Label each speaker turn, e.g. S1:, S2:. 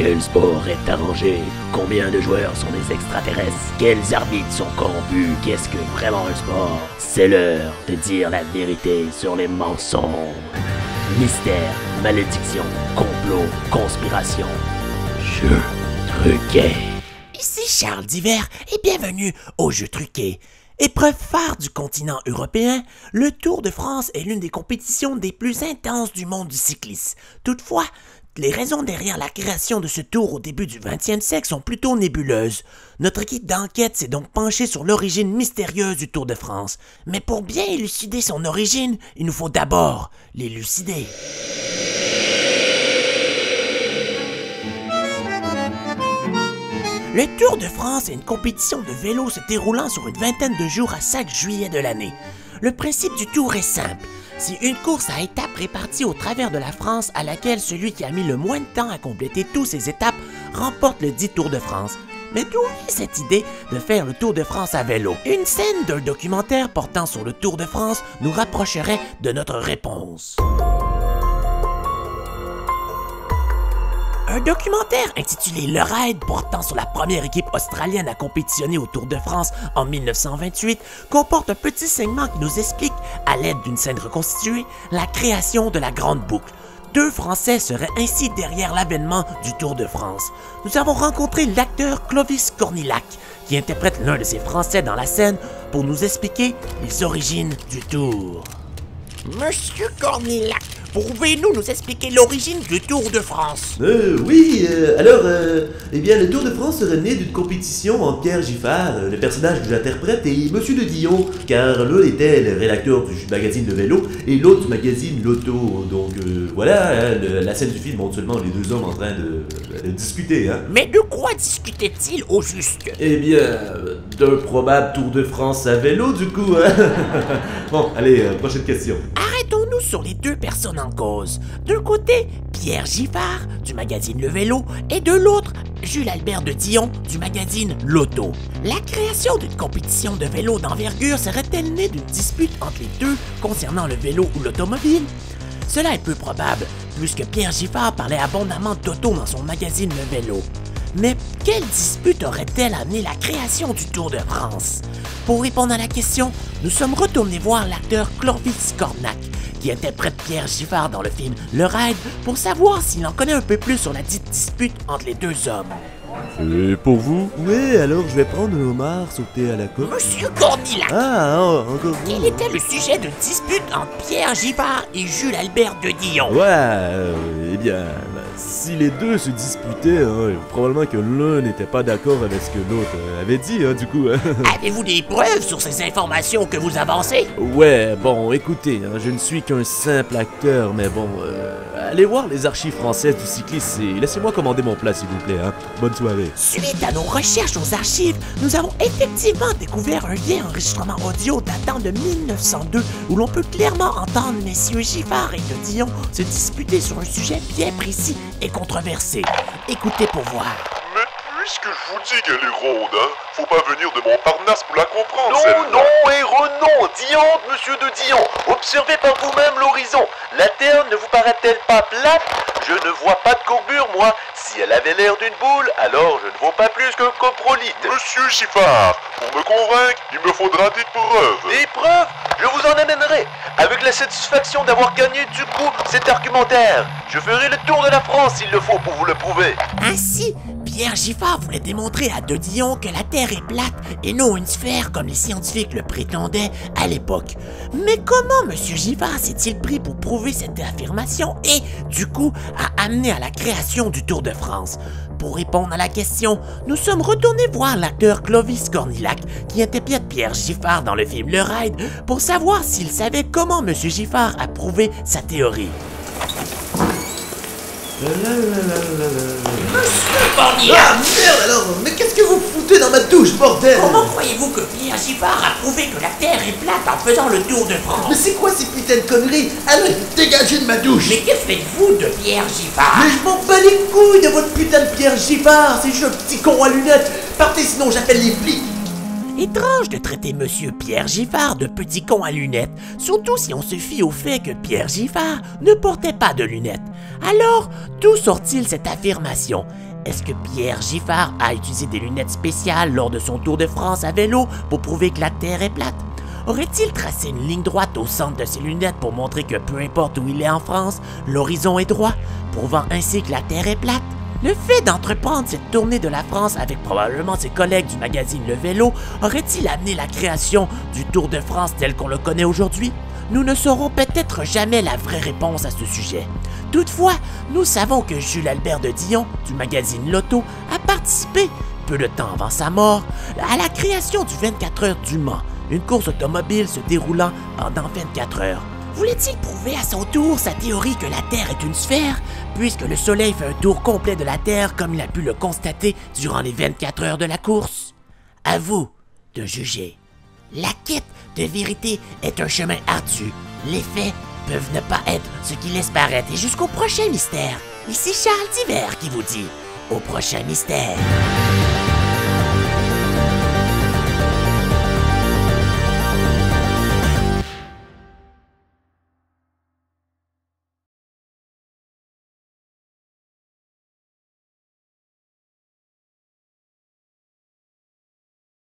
S1: Quel sport est arrangé? Combien de joueurs sont des extraterrestres? Quels arbitres sont corrompus? Qu'est-ce que vraiment un sport? C'est l'heure de dire la vérité sur les mensonges. Mystère, malédiction, complot, conspiration. Jeu truqué.
S2: Ici Charles Divers et bienvenue au Jeu truqué. Épreuve phare du continent européen, le Tour de France est l'une des compétitions des plus intenses du monde du cyclisme. Toutefois, les raisons derrière la création de ce tour au début du 20e siècle sont plutôt nébuleuses. Notre équipe d'enquête s'est donc penchée sur l'origine mystérieuse du Tour de France. Mais pour bien élucider son origine, il nous faut d'abord l'élucider. Le Tour de France est une compétition de vélo se déroulant sur une vingtaine de jours à chaque juillet de l'année. Le principe du tour est simple. C'est une course à étapes répartie au travers de la France à laquelle celui qui a mis le moins de temps à compléter toutes ces étapes remporte le dit Tour de France. Mais d'où est cette idée de faire le Tour de France à vélo? Une scène d'un documentaire portant sur le Tour de France nous rapprocherait de notre réponse. Un documentaire intitulé Le Raid, portant sur la première équipe australienne à compétitionner au Tour de France en 1928, comporte un petit segment qui nous explique, à l'aide d'une scène reconstituée, la création de la Grande Boucle. 2 Français seraient ainsi derrière l'avènement du Tour de France. Nous avons rencontré l'acteur Clovis Cornillac, qui interprète l'un de ces Français dans la scène, pour nous expliquer les origines du Tour. Monsieur Cornillac, pouvez-nous nous expliquer l'origine du Tour de France?
S3: Oui, alors, eh bien, le Tour de France serait né d'une compétition entre Pierre Giffard, le personnage que j'interprète, et Monsieur de Dion, car l'un était le rédacteur du magazine de vélo et l'autre du magazine Loto. Donc, voilà, hein, la scène du film montre seulement les deux hommes en train de discuter, hein.
S2: Mais de quoi discutaient-ils au juste?
S3: Eh bien, d'un probable Tour de France à vélo, du coup, hein. Bon, allez, prochaine question.
S2: Arrêtons-nous sur les 2 personnes en cause. D'un côté, Pierre Giffard, du magazine Le Vélo, et de l'autre, Jules Albert de Dion, du magazine Loto. La création d'une compétition de vélo d'envergure serait-elle née d'une dispute entre les deux concernant le vélo ou l'automobile? Cela est peu probable, puisque Pierre Giffard parlait abondamment d'auto dans son magazine Le Vélo. Mais quelle dispute aurait-elle amené la création du Tour de France? Pour répondre à la question, nous sommes retournés voir l'acteur Clovis Cornillac, qui interprète Pierre Giffard dans le film Le Raid, pour savoir s'il en connaît un peu plus sur la dite dispute entre les 2 hommes.
S4: Et pour vous?
S3: Ouais, alors je vais prendre un homard sauté à la coque.
S2: Monsieur Cornillac,
S3: Ah, encore vous.
S2: quel était le sujet de dispute entre Pierre Giffard et Jules Albert de Dion?
S4: Ouais, eh bien, si les deux se disputaient, hein, probablement que l'un n'était pas d'accord avec ce que l'autre avait dit, hein, du coup.
S2: Avez-vous des preuves sur ces informations que vous avancez?
S4: Ouais, bon, écoutez, hein, je ne suis qu'un simple acteur, mais bon, allez voir les archives françaises du cyclisme et laissez-moi commander mon plat, s'il vous plaît, hein. Bonne soirée.
S2: Suite à nos recherches aux archives, nous avons effectivement découvert un vieil enregistrement audio datant de 1902 où l'on peut clairement entendre messieurs Giffard et de Dion se disputer sur un sujet bien précis et controversé. Écoutez pour voir.
S5: Mais puisque je vous dis qu'elle est ronde, hein, faut pas venir de Montparnasse pour la comprendre,
S6: Non,
S5: celle-là.
S6: non et renom, Dion, monsieur de Dion, observez par vous-même l'horizon. La Terre ne vous paraît-elle pas plate? Je ne vois pas de courbure, moi. Si elle avait l'air d'une boule, alors je ne vaux pas plus qu'un coprolite.
S5: Monsieur Giffard, pour me convaincre, il me faudra des preuves.
S6: Des preuves? Je vous en amènerai, avec la satisfaction d'avoir gagné du coup cet argumentaire. Je ferai le tour de la France s'il le faut pour vous le prouver.
S2: Ainsi, Pierre Giffard voulait démontrer à de Dion que la Terre est plate et non une sphère comme les scientifiques le prétendaient à l'époque. Mais comment M. Giffard s'est-il pris pour prouver cette affirmation et, du coup, a amené à la création du Tour de France? Pour répondre à la question, nous sommes retournés voir l'acteur Clovis Cornillac, qui interprète Pierre Giffard dans le film Le Raid, pour savoir s'il savait comment M. Giffard a prouvé sa théorie. Monsieur Cornillac!
S3: Ah, merde alors. Mais qu'est-ce que vous foutez dans ma douche, bordel?
S2: Comment croyez-vous que Pierre Giffard a prouvé que la Terre est plate en faisant le Tour de France?
S3: Mais c'est quoi ces putains de conneries? Allez, dégagez de ma douche.
S2: Mais que faites-vous de Pierre Giffard?
S3: Mais je m'en bats les couilles de votre putain de Pierre Giffard. C'est juste un petit con à lunettes. Partez, sinon j'appelle les flics.
S2: Étrange de traiter Monsieur Pierre Giffard de petit con à lunettes, surtout si on se fie au fait que Pierre Giffard ne portait pas de lunettes. Alors, d'où sort-il cette affirmation? Est-ce que Pierre Giffard a utilisé des lunettes spéciales lors de son tour de France à vélo pour prouver que la Terre est plate? Aurait-il tracé une ligne droite au centre de ses lunettes pour montrer que peu importe où il est en France, l'horizon est droit, prouvant ainsi que la Terre est plate? Le fait d'entreprendre cette tournée de la France avec probablement ses collègues du magazine Le Vélo aurait-il amené la création du Tour de France tel qu'on le connaît aujourd'hui? Nous ne saurons peut-être jamais la vraie réponse à ce sujet. Toutefois, nous savons que Jules Albert de Dion, du magazine Loto, a participé, peu de temps avant sa mort, à la création du 24 heures du Mans, une course automobile se déroulant pendant 24 heures. Voulait-il prouver à son tour sa théorie que la Terre est une sphère, puisque le Soleil fait un tour complet de la Terre comme il a pu le constater durant les 24 heures de la course? À vous de juger. La quête de vérité est un chemin ardu. Les faits peuvent ne pas être ce qu'ils laissent paraître. Et jusqu'au prochain mystère. Ici Charles Divers qui vous dit au prochain mystère.